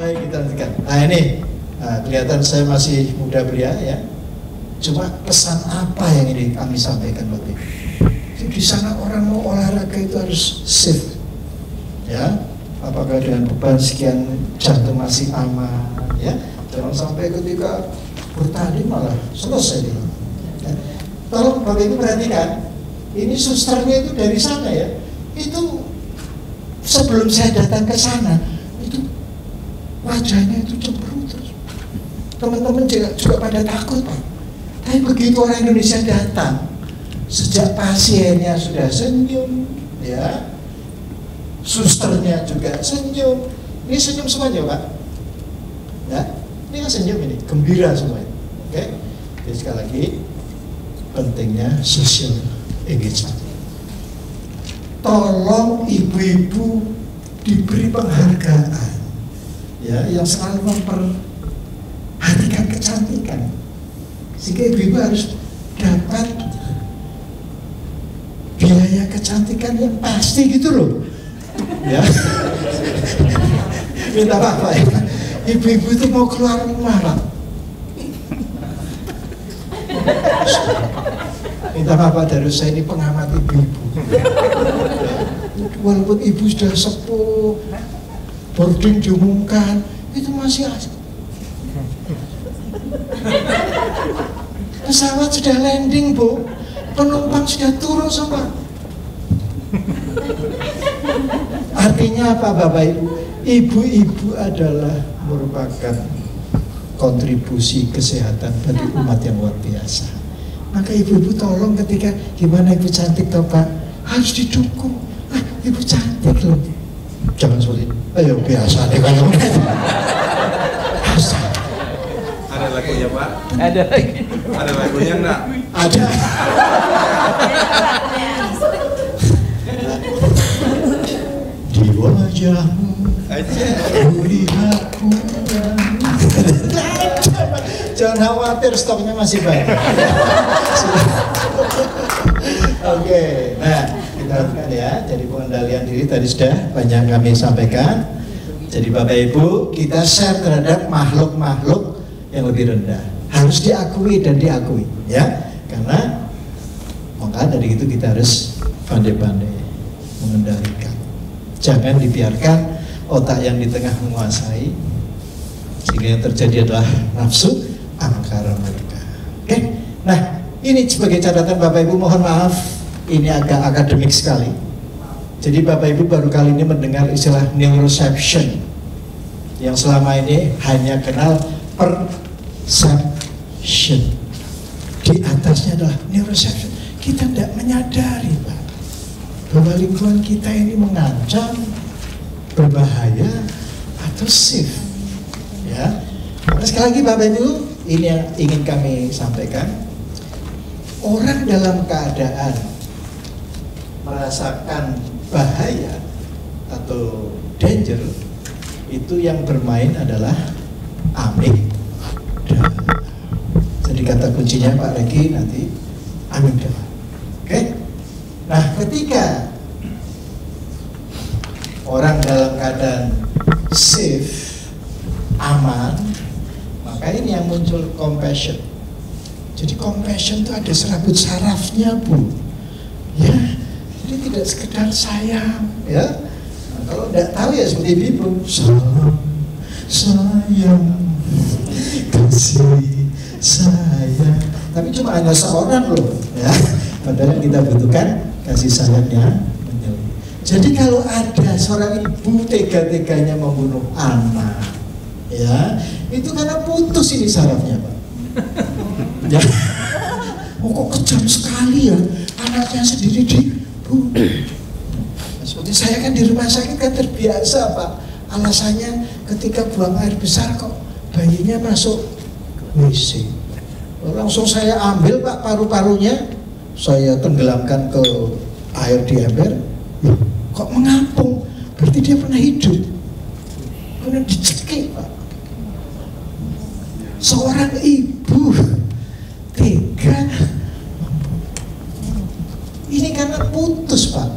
Baik, kita lanjutkan. Nah ini, kelihatan saya masih muda belia ya. Cuma pesan apa yang ini kami sampaikan Bapak Ibu? Di sana orang mau olahraga itu harus safe, ya. Apakah dengan beban sekian jantung masih aman, ya? Jangan sampai ketika bertanding malah selesai gitu. Ya. Tolong Bapak Ibu perhatikan, ini susternya itu dari sana ya. Itu sebelum saya datang ke sana, itu wajahnya itu cemberut terus. Teman-teman juga pada takut Pak. Tapi begitu orang Indonesia datang, sejak pasiennya sudah senyum, ya, susternya juga senyum. Ini senyum semuanya Pak. Ya, ini kan senyum ini, gembira semuanya. Oke, jadi sekali lagi pentingnya social engagement. Tolong ibu-ibu diberi penghargaan, ya, yang selalu memperhatikan kecantikan. Sehingga ibu-ibu harus dapat biaya kecantikan yang pasti gitu loh, ya. Minta apa ya? Ibu-ibu itu mau keluar rumah Pak. Minta apa dari saya, ini pengamat ibu-ibu. Walaupun ibu sudah sepuh, boarding diumumkan, itu masih asik. Pesawat sudah landing Bu, penumpang sudah turun semua. Artinya apa Bapak Ibu? Ibu-ibu adalah merupakan kontribusi kesehatan bagi umat yang luar biasa. Maka ibu-ibu tolong ketika gimana ibu cantik toh Pak, harus didukung. Ibu cantik loh. Jangan seperti itu. Ayo biasa deh kalau ada lagunya Pak? Ada lagi. Ada lagunya enggak? ada. Di wajahmu kulihatku. Jangan khawatir, stoknya masih banyak. Oke, nah kita lakukan ya. Jadi pengendalian diri tadi sudah banyak kami sampaikan. Jadi Bapak Ibu, kita share terhadap makhluk-makhluk yang lebih rendah. Harus diakui dan diakui, ya. Karena maka dari itu kita harus pandai-pandai mengendalikan. Jangan dibiarkan otak yang di tengah menguasai, sehingga yang terjadi adalah nafsu angkara murka. Oke, nah ini sebagai catatan Bapak Ibu, mohon maaf ini agak akademik sekali. Jadi Bapak Ibu baru kali ini mendengar istilah neuroception, yang selama ini hanya kenal perception. Di atasnya adalah neuroception. Kita tidak menyadari Pak, bahwa lingkungan kita ini mengancam, berbahaya, atau safe. Ya, nah, sekali lagi Bapak Ibu, ini yang ingin kami sampaikan. Orang dalam keadaan merasakan bahaya atau danger, itu yang bermain adalah amigdala. Jadi kata kuncinya Pak Regi nanti amigdala. Oke? Nah, ketika orang dalam keadaan safe, aman, maka ini yang muncul compassion. Jadi compassion itu ada serabut sarafnya Bu, ya. Jadi tidak sekedar sayang, ya. Nah, kalau tidak tahu ya seperti ibu, sayang, kasih sayang. Tapi cuma hanya seorang loh, ya. Padahal kita butuhkan kasih sayangnya menjauh. Jadi kalau ada seorang ibu tega-teganya membunuh anak, ya, itu karena putus ini sarafnya Pak. Ya, kok kejam sekali ya, anaknya sendiri dibunuh. Seperti saya kan di rumah sakit kan terbiasa Pak, alasannya ketika buang air besar kok bayinya masuk WC. Langsung saya ambil Pak paru-parunya, saya tenggelamkan ke air di ember. Loh, kok mengapung? Berarti dia pernah hidup. Kemudian dicekik Pak. Seorang ibu tega, ini karena putus Pak,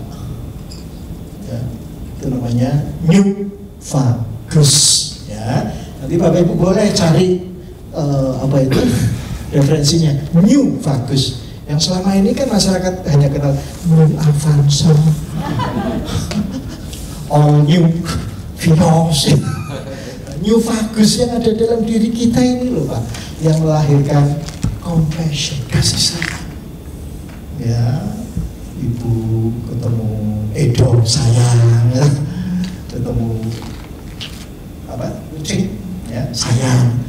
ya, itu namanya new vagus, ya. Ya, nanti Bapak Ibu boleh cari apa itu referensinya. New Vagus. Yang selama ini kan masyarakat hanya kenal New Avanza, All New Vios. New Vagus yang ada dalam diri kita ini loh Pak, yang melahirkan compassion, kasih sayang. Ya, ibu ketemu Edo sayang, ya. Ketemu apa kucing, ya sayang.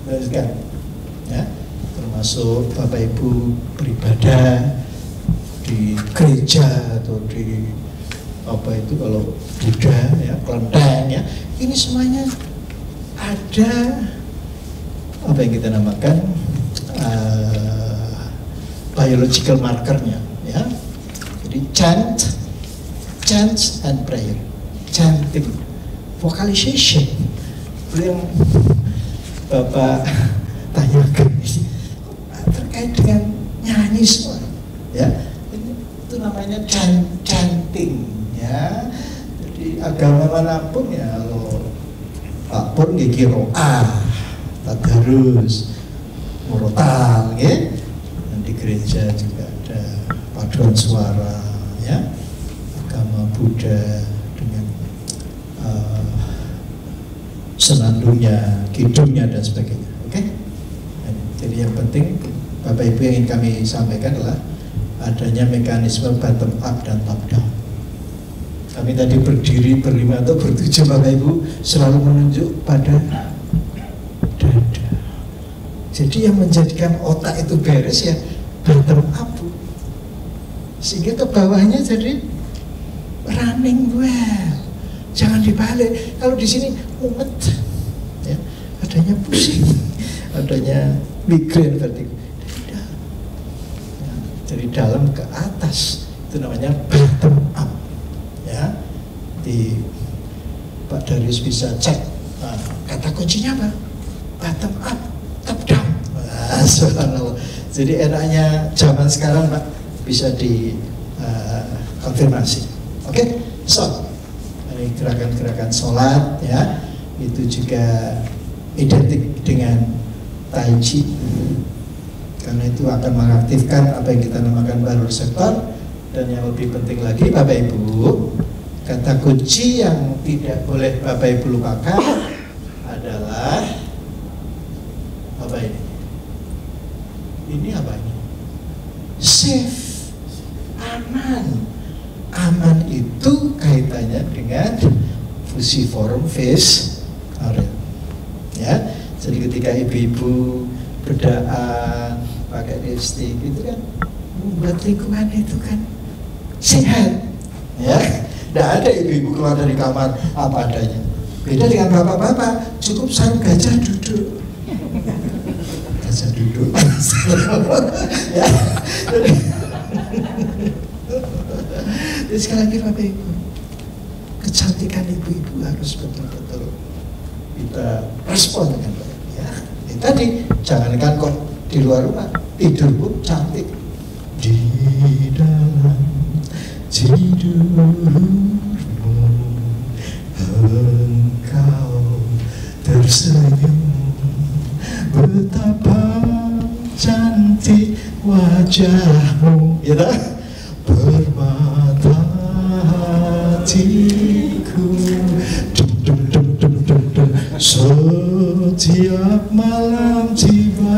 Kan, ya, termasuk Bapak Ibu beribadah di gereja atau di apa itu kalau Buddha ya, kelenteng ya, ini semuanya ada apa yang kita namakan biological markernya ya. Jadi chant and prayer, chanting, vocalization itu yang Bapak tanyakan terkait dengan nyanyi semua ya, itu namanya chanting ya. Jadi agama manapun ya, kalau Pak pun kiro tadarus, murotal ya. Dan di gereja juga ada paduan suara ya, agama Buddha dengan senandungnya, kidungnya dan sebagainya. Oke? Jadi yang penting Bapak Ibu yang ingin kami sampaikan adalah adanya mekanisme bottom up dan top down. Kami tadi berdiri berlima atau bertujuh Bapak Ibu selalu menunjuk pada dada. Jadi yang menjadikan otak itu beres ya bottom up, sehingga ke bawahnya jadi running well. Jangan dibalik. Kalau di sini mumet, ya, adanya pusing, adanya migrain, vertigo. Dari dalam ke atas itu namanya bottom up. Ya, di Pak Darius bisa cek kata kuncinya apa? Bottom up, top down. Subhanallah. Jadi enaknya zaman sekarang Pak bisa di konfirmasi. Oke? So, ini gerakan-gerakan sholat ya, itu juga identik dengan Tai Chi, karena itu akan mengaktifkan apa yang kita namakan baroreseptor. Dan yang lebih penting lagi Bapak Ibu, kata kunci yang tidak boleh Bapak Ibu lupakan adalah apa ini? Ini apa ini? Safe, aman. Aman itu kaitannya dengan fusiform phase area. Ya, jadi ketika ibu-ibu bedaan pakai lipstick itu kan membuat lingkungan itu kan sehat. Ya, tidak ada ibu-ibu keluar dari kamar apa adanya. Beda dengan bapak-bapak, cukup sarung gajah duduk. Gajah duduk. Ya. Jadi sekali lagi Bapak Ibu, kecantikan ibu-ibu harus betul-betul kita respon dengan baik. Ya, tadi jangankan kok di luar rumah, tidur pun cantik. Di dalam tidurmu engkau tersenyum, betapa cantik wajahmu, ya tak? Permata hatiku, setiap malam tiba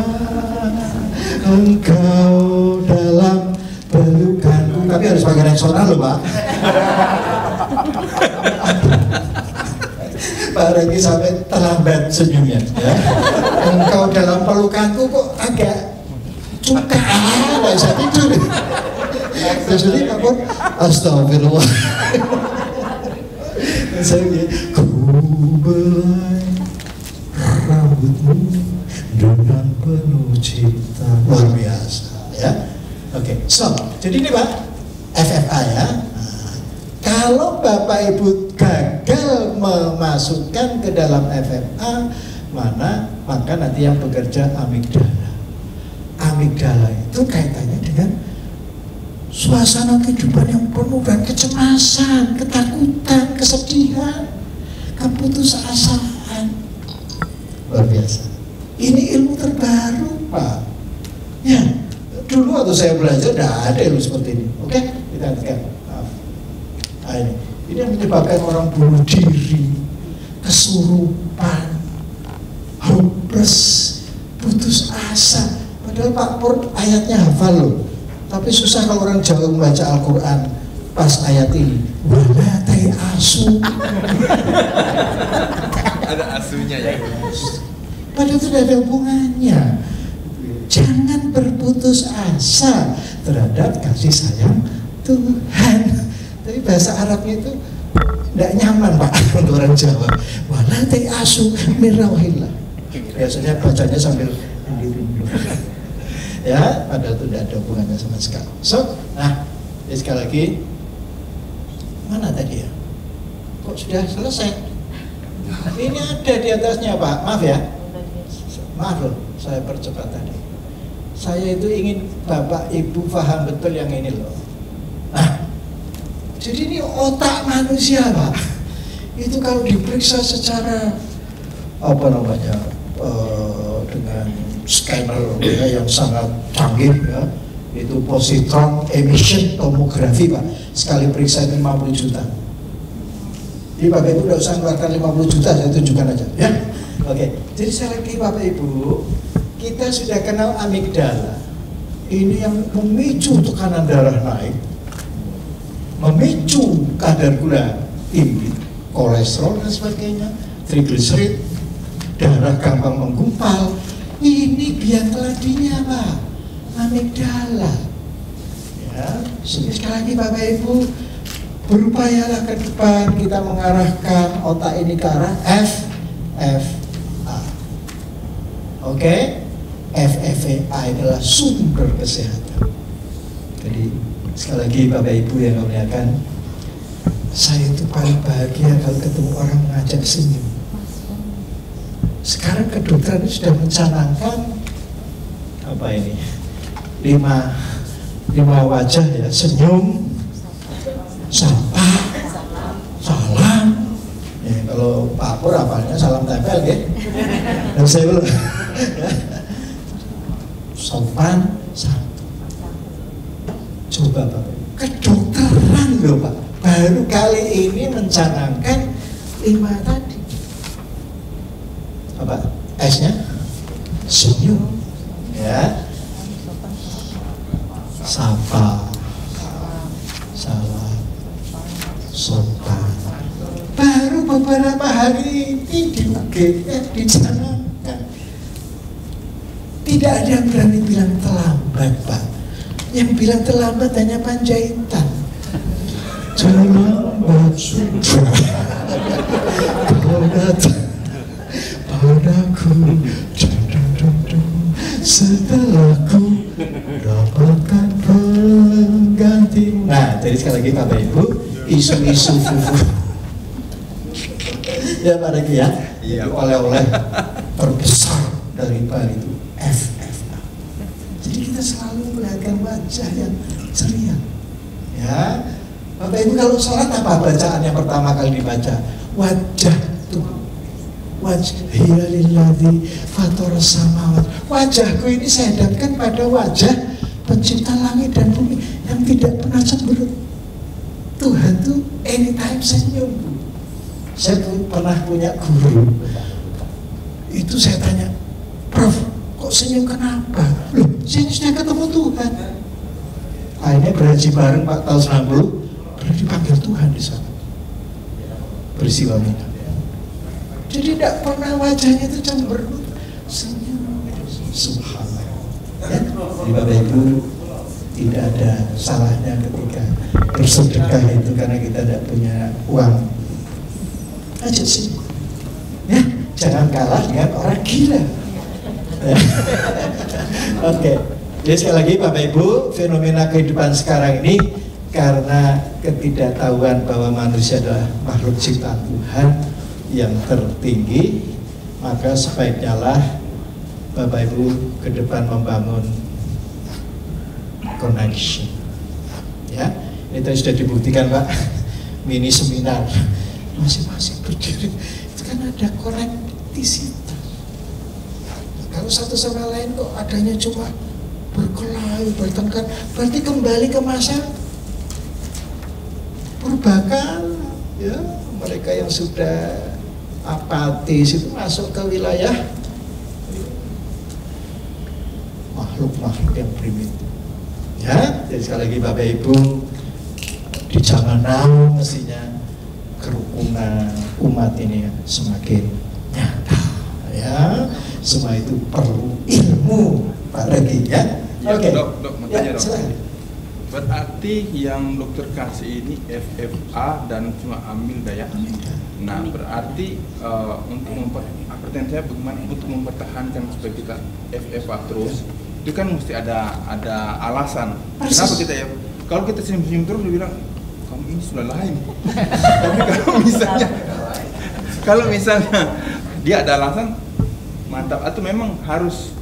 engkau dalam pelukanku. Tapi harus pakai nasional loh Pak. Pak Regi sampai terlambat senyumnya ya. Engkau dalam pelukanku kok agak cuka, nggak bisa tidur. Terus ini apa? Astagfirullah. Saya ku belai rambutmu dengan penuh cinta. Luar biasa ya. Oke, so jadi ini Pak FFA ya. Nah, kalau Bapak Ibu gagal memasukkan ke dalam FFA mana, maka nanti yang bekerja amigdala. Amigdala itu kaitannya dengan suasana kehidupan yang penuh dengan kecemasan, ketakutan, kesedihan, keputusasaan. Luar biasa. Ini ilmu terbaru, Pak. Ya, dulu waktu saya belajar tidak ada ilmu seperti ini. Oke, kita hentikan. Maaf. Nah, ini yang menyebabkan orang bunuh diri, kesurupan, hopeless, putus asa. Padahal Pak Pur ayatnya hafal loh. Tapi susah kalau orang Jawa membaca Al-Quran pas ayat ini. Wala asu. Ada asunya ya. Padahal itu tidak ada hubungannya. Jangan berputus asa terhadap kasih sayang Tuhan. Tapi bahasa Arabnya itu tidak nyaman, Pak, untuk orang Jawa. Wala asu min rauhillah. Biasanya bacanya sambil rindu. Ya, padahal itu tidak ada hubungannya sama sekali. So, nah, sekali lagi, mana tadi ya? Kok sudah selesai? Ini ada di atasnya, Pak. Maaf ya. Maaf loh, saya percepat tadi. Saya itu ingin Bapak Ibu paham betul yang ini loh. Nah, jadi ini otak manusia, Pak. Itu kalau diperiksa secara apa namanya, dengan scanner ya, yang sangat canggih ya, itu positron emission tomografi, Pak. Sekali periksa itu 50 juta. Jadi Bapak Ibu tidak usah mengeluarkan 50 juta, saya tunjukkan aja ya. Oke, jadi sekali lagi Bapak Ibu, kita sudah kenal amigdala. Ini yang memicu tekanan darah naik, memicu kadar gula tinggi, kolesterol dan sebagainya, trigliserid, darah gampang menggumpal. Ini biang keladinya, Pak, amigdala. Ya, sekali lagi Bapak Ibu, berupayalah ke depan kita mengarahkan otak ini ke arah FFA. Oke? FFA adalah sumber kesehatan. Jadi sekali lagi Bapak Ibu yang kami muliakan, saya itu paling bahagia kalau ketemu orang mengajak senyum. Sekarang kedokteran sudah mencanangkan apa ini? 5 wajah ya, senyum, sapa, salam. Ya, kalau Pak Pur apalnya salam tempel ya. Dan saya belum. Sopan, santun. Coba Pak, kedokteran loh Pak, baru kali ini mencanangkan 5 tadi. Apa? S-nya senyum, ya, sapa, salam, sopan. Baru beberapa hari ini di UGM dicanangkan. Tidak ada yang berani bilang terlambat, Pak. Yang bilang terlambat hanya Panjaitan. Terlambat sudah kau datang padaku, setelah ku dapatkan pengganti. Nah, jadi sekali lagi Bapak Ibu, isu-isu fufu ya Pak Regi ya, iya, oleh-oleh terbesar dari Bali itu FFA. Jadi kita selalu melihatkan wajah yang ceria. Ya, Bapak Ibu kalau sholat apa bacaan yang pertama kali dibaca? Wajah Tuhan. Wajhiya lilladzi fatara samawat. Wajahku ini saya hadapkan pada wajah pencipta langit dan bumi yang tidak pernah cemberut. Tuhan tuh anytime senyum. Saya pernah punya guru. Itu saya tanya, Prof, kok senyum kenapa? Loh, saya sudah ketemu Tuhan. Akhirnya berhaji bareng Pak tahun 90, pernah dipanggil Tuhan di sana. Peristiwa Mina. Jadi tidak pernah wajahnya itu cemberut, senyum, subhanallah. Ya, jadi Bapak Ibu tidak ada salahnya ketika bersedekah itu karena kita tidak punya uang. Aja sih, ya, jangan kalah dengan orang gila. Ya. Oke, jadi sekali lagi Bapak Ibu, fenomena kehidupan sekarang ini karena ketidaktahuan bahwa manusia adalah makhluk ciptaan Tuhan yang tertinggi, maka sebaiknya lah Bapak Ibu ke depan membangun connection, Ya, itu sudah dibuktikan Pak. Mini seminar masing-masing berdiri itu kan ada konektisitas. Kalau satu sama lain kok adanya cuma berkelahi, bertengkar, berarti kembali ke masa purbakala. Ya, mereka yang sudah apatis itu masuk ke wilayah makhluk-makhluk yang primitif. Ya, jadi sekali lagi Bapak Ibu, di zaman now mestinya kerukunan umat ini semakin nyata. Ya, semua itu perlu ilmu, Pak Regi ya. Ya, Oke. Dok, mau tanya, Dok. Silakan. Berarti yang dokter kasih ini FFA dan cuma ambil daya. Nah, berarti untuk pertanyaan saya bagaimana untuk mempertahankan supaya kita FFA terus, itu kan mesti ada alasan. Persis. Kenapa kita ya? Kalau kita senyum-senyum terus dia bilang kamu ini sudah lain. Tapi kalau misalnya dia ada alasan mantap atau memang harus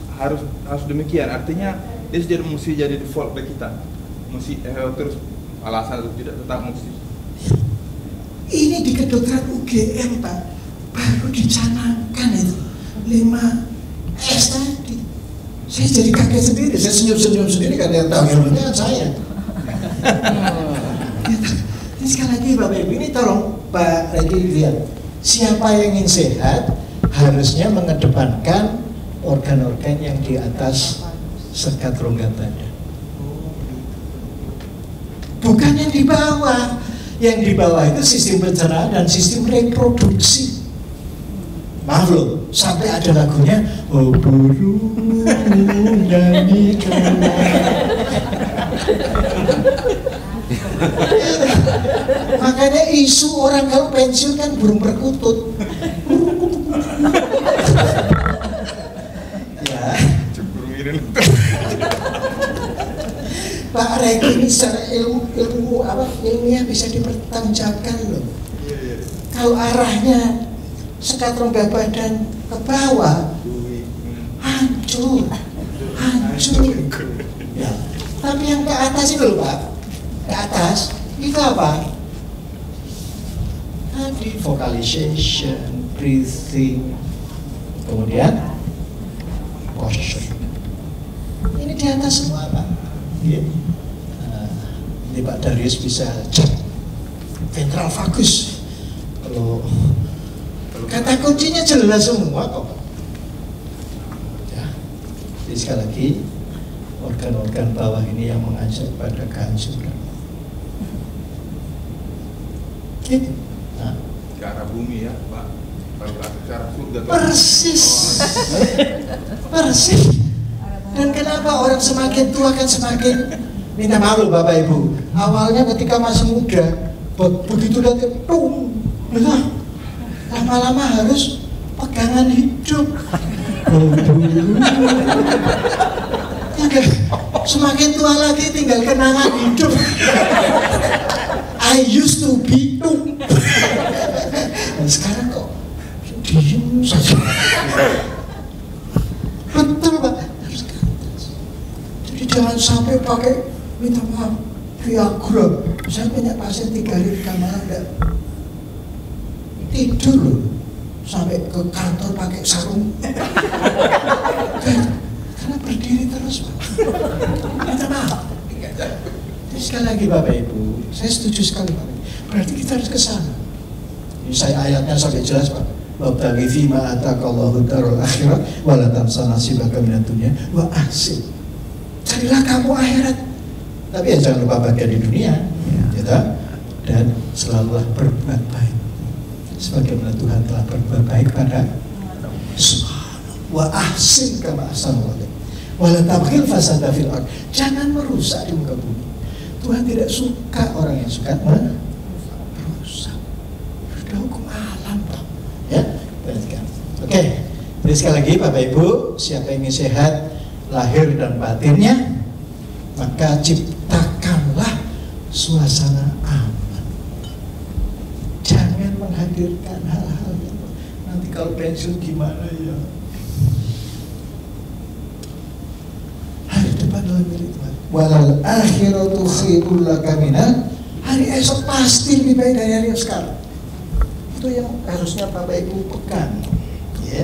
demikian. Artinya dia mesti jadi default bagi kita. Mesti terus alasan atau tidak tetap mesti. Ini di kedokteran UGM Pak, baru dicanangkan itu 5S tadi. Saya jadi kaget sendiri, saya senyum-senyum sendiri karena yang tahu ilmunya kan saya. Ini sekali lagi Bapak Ibu, ini tolong Pak Regi lihat, siapa yang ingin sehat harusnya mengedepankan organ-organ yang di atas sekat rongga badan. Bukan yang di bawah. Yang di bawah itu sistem pencernaan dan sistem reproduksi. Maaf loh, sampai ada lagunya oh burung nyanyikan. Makanya isu orang kalau pensiun kan burung perkutut. Ya. Pak Regi ini secara ilmiah bisa dipertanggungjawabkan loh. Kalau arahnya sekat rongga badan ke bawah, hancur. Ya. Tapi yang ke atas itu loh Pak, ke atas itu apa? Tadi vocalization, breathing, kemudian posture. Ini di atas semua Pak. Ya. Ini Pak Darius bisa cek ventral vagus. Kalau kata kuncinya jelas semua kok. Ya. Jadi sekali lagi organ-organ bawah ini yang mengajak pada kehancuran. Gitu. Nah. Ke arah bumi ya Pak. Kalau ke arah surga. Persis. Persis. Dan kenapa orang semakin tua kan semakin minta malu Bapak Ibu. Awalnya ketika masih muda, begitu udah tung, lama-lama harus pegangan hidup. Semakin tua lagi tinggal kenangan hidup. I used to be tung. Dan sekarang kok diem saja. Betul Pak. Jadi jangan sampai pakai minta maaf Viagra. Saya punya pasien 3 hari di kamar enggak tidur loh, sampai ke kantor pakai sarung. Karena berdiri terus Pak. Minta maaf. Jadi sekali lagi Bapak Ibu, saya setuju sekali Pak. Berarti kita harus ke sana. Ini saya ayatnya sampai jelas Pak. Wabtaghi fima ataqallahu darul akhirat wa la tansa nasibaka minad dunya wa ahsin. Carilah kamu akhirat, tapi ya jangan lupa bagian di dunia, gitu. Dan selalulah berbuat baik, sebagaimana Tuhan telah berbuat baik pada Subhanahu wa ahsin kama ahsanallahu ilaik. Wa la tabghil fasada fil ardh. Jangan merusak di muka bumi. Tuhan tidak suka orang yang suka merusak. Sudah hukum alam toh. Ya, perhatikan. Oke. Jadi sekali lagi Bapak Ibu, siapa yang ingin sehat lahir dan batinnya, maka ciptakanlah suasana aman. Jangan menghadirkan hal-hal yang nanti kalau pensiun gimana ya. Hari depan apa dalam diri Tuhan? Walal akhiratu khairul laka minal, hari esok pasti lebih baik dari hari yang sekarang. Itu yang harusnya Bapak Ibu pegang, ya.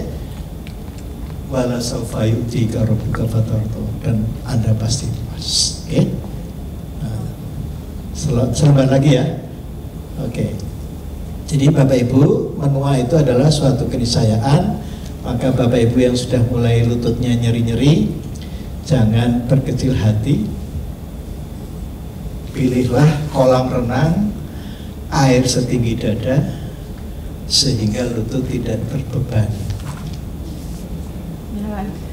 Wala saufa yu'tika rabbuka fatarda, dan Anda pasti puas. Oke? Selamat lagi ya. Oke. Jadi Bapak Ibu, menua itu adalah suatu keniscayaan. Maka Bapak Ibu yang sudah mulai lututnya nyeri-nyeri, jangan berkecil hati. Pilihlah kolam renang, air setinggi dada, sehingga lutut tidak berbeban.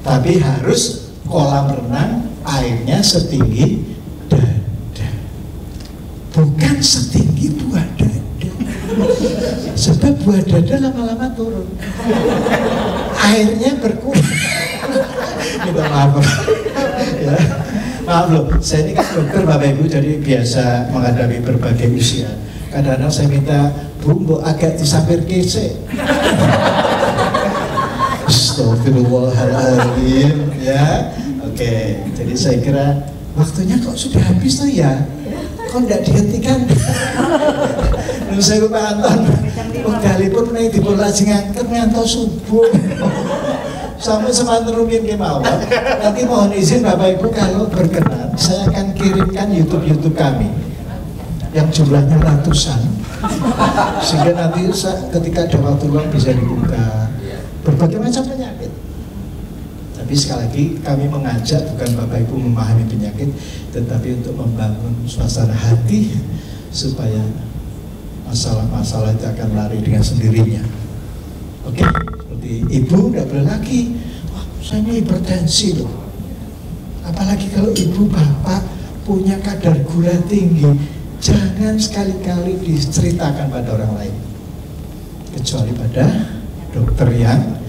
Tapi harus kolam renang, airnya setinggi dada, bukan setinggi buah dada. Sebab buah dada lama-lama turun, airnya berkurang. Minta maaf ya. Maaf loh, saya ini kan dokter Bapak Ibu, jadi biasa menghadapi berbagai usia. Kadang-kadang saya minta, Bu, mbok agak disampir kece. Astagfirullahaladzim, ya. Oke, jadi saya kira waktunya kok sudah habis tuh ya. Kok tidak dihentikan? Lalu saya Pak Anton, wekdalipun menawi dipun lajeng ngangkat ngantos subuh. Sampai semanten rumiyin kemawon. Nanti mohon izin Bapak Ibu, kalau berkenan saya akan kirimkan YouTube kami yang jumlahnya ratusan, sehingga nanti ketika ada waktu luang bisa dibuka berbagai macam penyakit. Tapi sekali lagi kami mengajak bukan Bapak Ibu memahami penyakit, tetapi untuk membangun suasana hati supaya masalah-masalah itu akan lari dengan sendirinya. Oke, seperti ibu tidak boleh lagi, wah saya ini hipertensi loh. Apalagi kalau ibu bapak punya kadar gula tinggi, jangan sekali-kali diceritakan pada orang lain, kecuali pada dokter yang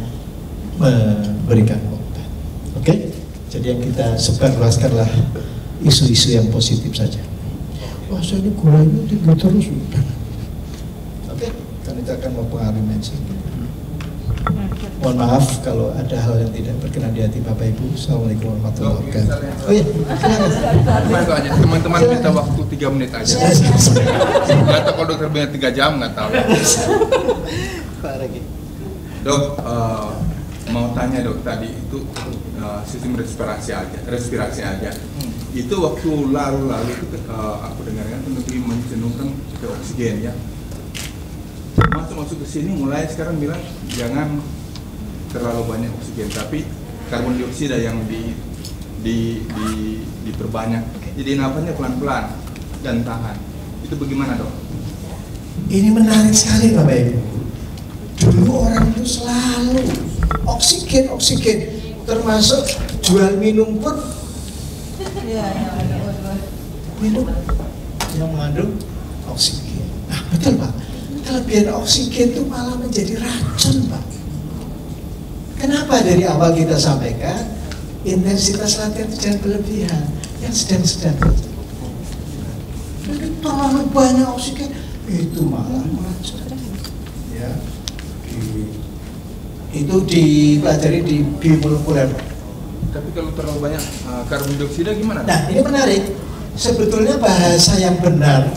memberikan obat. Oke, jadi yang kita sebarluaskanlah isu-isu yang positif saja. Wah saya ini gulanya tinggi terus. Oke, kan itu akan mempengaruhi mindset. Mohon maaf kalau ada hal yang tidak berkenan di hati Bapak Ibu. Assalamualaikum warahmatullahi wabarakatuh. Oh iya, teman-teman minta waktu 3 menit aja. Nggak tahu kalau dokter bilang 3 jam, nggak tahu. Dok, mau tanya dok, tadi itu sistem respirasi aja. Itu waktu lalu itu aku dengarkan lebih mencenderungkan ke oksigen ya. Masuk ke sini mulai sekarang bilang jangan terlalu banyak oksigen, tapi karbon dioksida yang diperbanyak. Jadi nafasnya pelan-pelan dan tahan. Itu bagaimana dok? Ini menarik sekali Bapak Ibu. Dulu orang itu selalu oksigen, termasuk jual minum pun minum yang mengandung oksigen. Nah betul Pak, kelebihan oksigen itu malah menjadi racun Pak. Kenapa dari awal kita sampaikan intensitas latihan itu jangan berlebihan, yang sedang-sedang. Jadi terlalu banyak oksigen itu malah racun. Ya, itu dipelajari di biomolekuler. Tapi kalau terlalu banyak karbon dioksida gimana? Nah ini menarik. Sebetulnya bahasa yang benar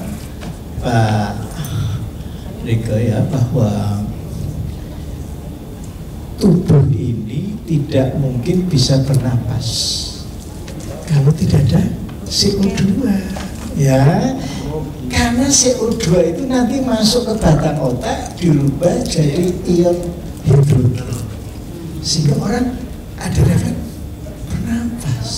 Pak Rika ya, bahwa tubuh ini tidak mungkin bisa bernapas kalau tidak ada CO2 ya, karena CO2 itu nanti masuk ke batang otak dirubah jadi ion hidrogen sehingga orang ada refleks bernapas.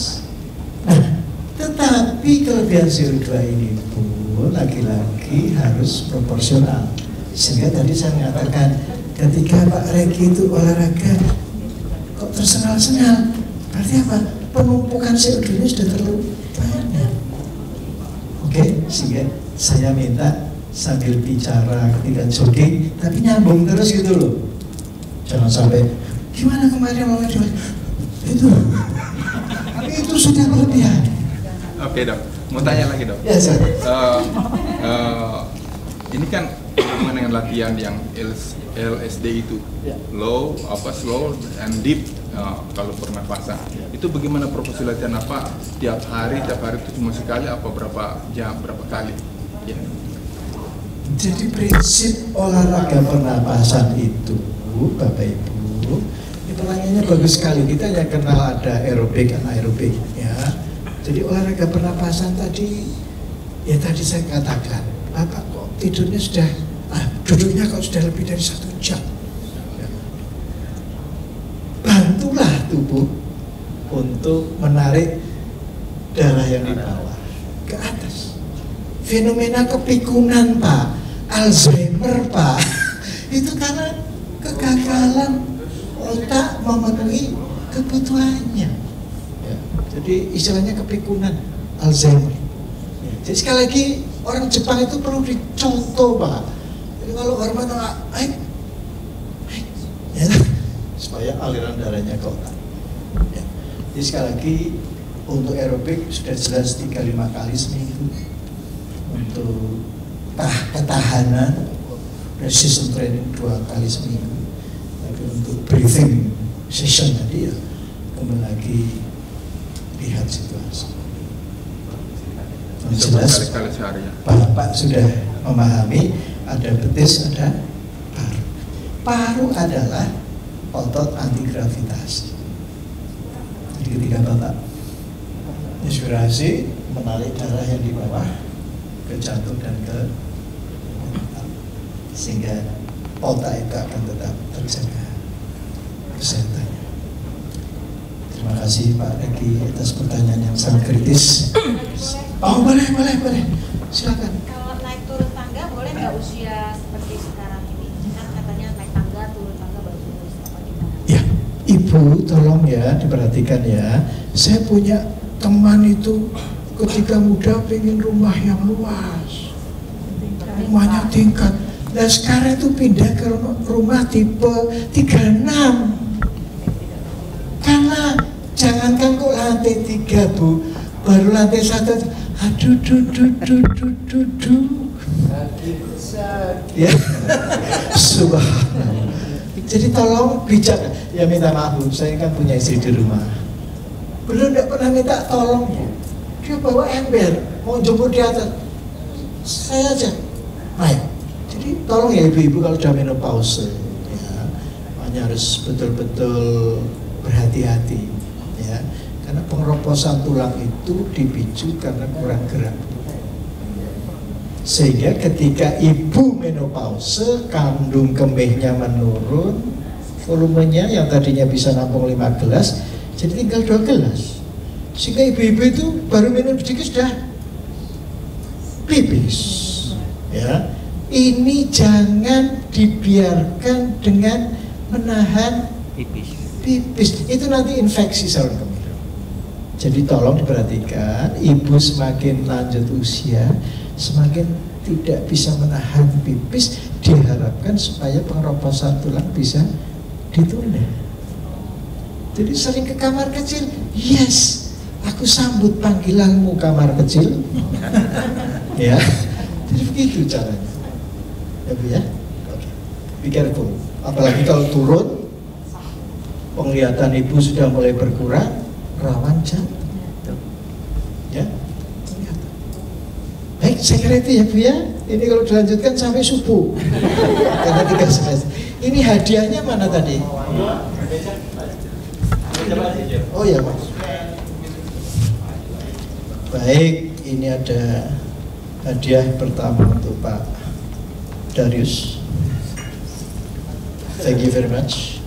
Nah, tetapi kelebihan CO2 ini pun lagi-lagi harus proporsional, sehingga tadi saya mengatakan ketika Pak Reki itu olahraga kok tersengal-sengal, berarti apa? Penumpukan CO2 nya sudah terlalu banyak. Oke, sehingga saya minta sambil bicara ketika jogging, tapi nyambung terus gitu loh. Jangan sampai gimana kemarin mama jual itu sudah berlebihan. Oke dok, mau tanya lagi dok. Ya saya. Ini kan hubungan dengan latihan yang LSD itu, slow and deep kalau pernapasan. Itu bagaimana profesi latihan apa? Tiap hari itu cuma sekali apa berapa jam, berapa kali? Ya. Jadi prinsip olahraga pernapasan itu, Bapak Ibu, pertanyaannya bagus sekali. Kita hanya kenal ada aerobik, anaerobik, ya. Jadi olahraga pernapasan tadi, ya tadi saya katakan, Bapak kok tidurnya duduknya kok sudah lebih dari 1 jam. Ya. Bantulah tubuh untuk menarik darah yang di bawah ke atas. Fenomena kepikunan, Pak, Alzheimer, Pak, itu karena kegagalan otak memenuhi kebutuhannya. Ya. Jadi istilahnya kepikunan, Alzheimer. Ya. Jadi sekali lagi orang Jepang itu perlu dicontoh, Pak. Jadi kalau hormat, ya, supaya aliran darahnya ke otak. Ya. Jadi sekali lagi untuk aerobik sudah jelas 3-5 kali seminggu. Untuk ketahanan resistance training 2 kali seminggu. Tapi untuk breathing session tadi ya kembali lagi lihat situasi. Jelas Bapak sudah memahami ada betis, ada paru. Paru adalah otot anti gravitasi. Jadi ketika Bapak inspirasi menarik darah yang di bawah ke jantung dan ke otak, sehingga otak itu akan tetap terjaga kesehatannya. Terima kasih Pak Regi atas pertanyaan yang sangat kritis. Oh boleh, silakan. Kalau naik turun tangga boleh nggak usia seperti sekarang ini? Kan katanya naik tangga turun tangga bagus apa gimana? Ya, Ibu tolong ya diperhatikan ya. Saya punya teman itu ketika muda pengen rumah yang luas, rumahnya tingkat. Nah sekarang itu pindah ke rumah tipe 36. Karena jangankan kok lantai 3 Bu, baru lantai 1, aduh ya, subhanallah. Jadi tolong bijak. Ya minta maaf Bu, saya kan punya istri di rumah. Belum tidak pernah minta tolong Bu. Dia bawa ember, mau jemput di atas, saya aja naik. Jadi tolong ya ibu-ibu kalau sudah menopause, ya, hanya harus betul-betul berhati-hati, ya, karena pengeroposan tulang itu dipicu karena kurang gerak. Sehingga ketika ibu menopause, kandung kemihnya menurun, volumenya yang tadinya bisa nampung 5 gelas, jadi tinggal 2 gelas. Sehingga ibu-ibu itu baru minum sedikit sudah pipis. Ya, ini jangan dibiarkan dengan menahan pipis. Itu nanti infeksi saluran kemih. Jadi tolong diperhatikan, ibu semakin lanjut usia, semakin tidak bisa menahan pipis, diharapkan supaya pengeroposan tulang bisa ditunda. Jadi sering ke kamar kecil, yes. Aku sambut panggilanmu kamar kecil. Ya. Jadi begitu caranya. Ya Bu ya. Oke. Be careful. Apalagi kalau turun, penglihatan ibu sudah mulai berkurang, rawan jantung. Ya. Baik, saya kira itu ya Bu ya. Ini kalau dilanjutkan sampai subuh. Karena 3 semester. Ini hadiahnya mana tadi? Oh ya Pak. Baik, ini ada hadiah pertama untuk Pak Darius. Thank you very much.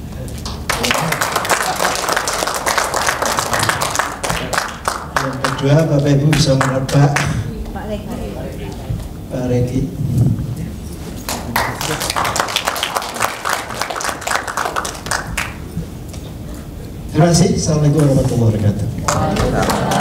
Yang kedua, Bapak Ibu bisa menebak Pak Regi. Terima kasih. Assalamualaikum warahmatullahi wabarakatuh.